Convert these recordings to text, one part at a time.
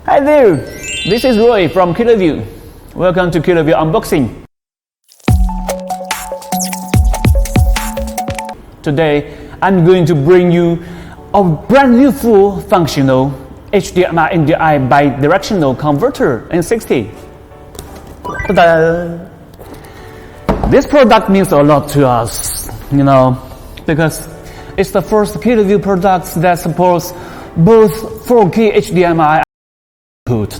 Hi there, this is Roy from Kiloview. Welcome to Kiloview Unboxing. Today, I'm going to bring you a brand new full functional HDMI NDI bi-directional converter N60. Ta-da! This product means a lot to us, because it's the first Kiloview product that supports both 4K HDMI output,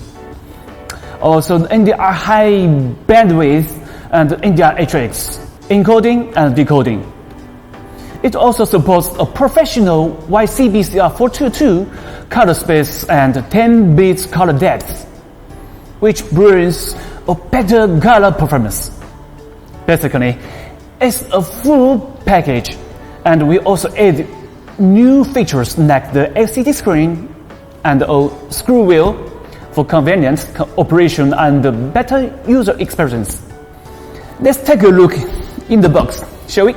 also NDR high bandwidth and NDR HX encoding and decoding. It also supports a professional YCBCR422 color space and 10 bits color depth, which brings a better color performance. Basically, it's a full package, and we also add new features like the LCD screen and a screw wheel for convenient operation and better user experience. Let's take a look in the box, shall we?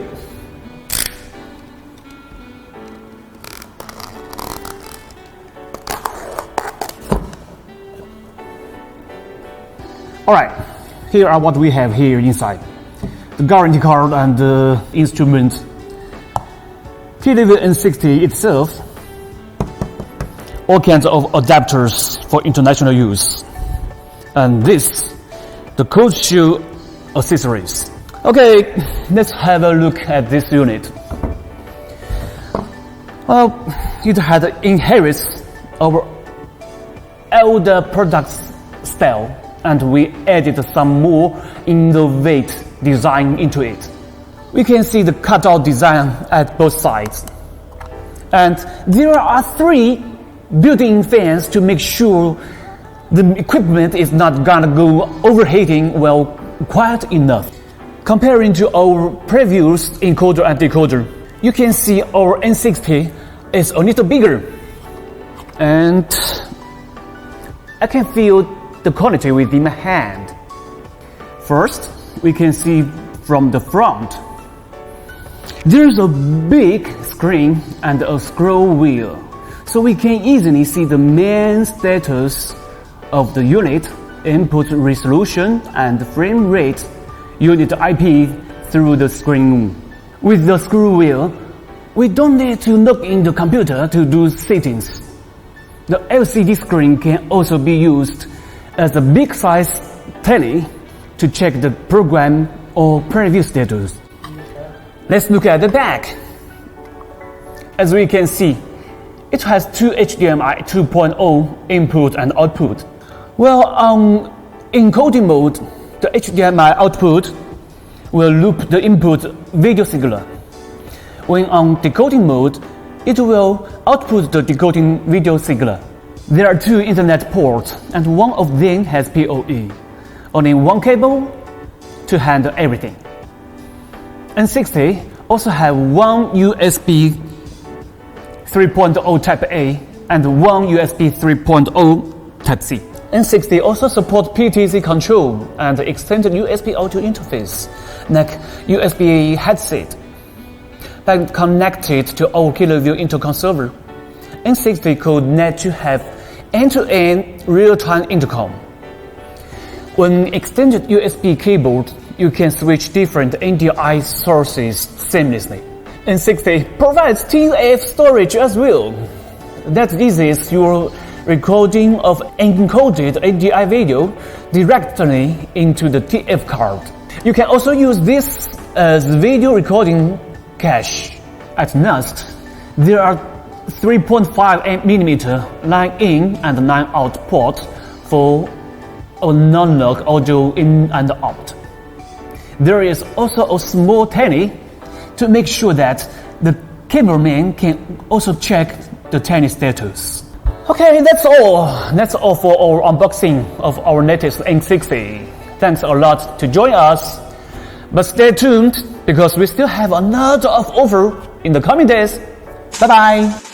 Alright, here are what we have here inside. The guarantee card and the instrument. Kiloview N60 itself. All kinds of adapters for international use. And this, the code shoe accessories. Okay, let's have a look at this unit. Well, it had inherits our older product's style, and we added some more innovative design into it. We can see the cutout design at both sides. And there are 3 built-in fans to make sure the equipment is not gonna go overheating while quiet enough. Comparing to our previous encoder and decoder, you can see our N60 is a little bigger. And I can feel the quality within my hand. First, we can see from the front. There's a big screen and a scroll wheel, so we can easily see the main status of the unit, input resolution and frame rate, unit IP through the screen. With the screw wheel, we don't need to look in the computer to do settings. The LCD screen can also be used as a big size telly to check the program or preview status. Let's look at the back. As we can see, it has 2 HDMI 2.0 input and output. Well, on encoding mode, the HDMI output will loop the input video signal. When on decoding mode, it will output the decoding video signal. There are 2 Ethernet ports, and one of them has PoE. Only one cable to handle everything. N60 also have one USB 3.0 Type A and one USB 3.0 Type C. N60 also supports PTZ control and extended USB audio interface, like USB headset, that connected to our Kiloview intercom server. N60 could let you have end-to-end real-time intercom. When extended USB cable, you can switch different NDI sources seamlessly. N60 provides TF storage as well. That eases your recording of encoded NDI video directly into the TF card. You can also use this as video recording cache. At last, there are 3.5mm line-in and line-out port for analog audio in and out. There is also a small telly to make sure that the cameraman can also check the telly status. Okay, that's all. That's all for our unboxing of our latest N60. Thanks a lot to join us. But stay tuned, because we still have a lot of offer in the coming days. Bye-bye.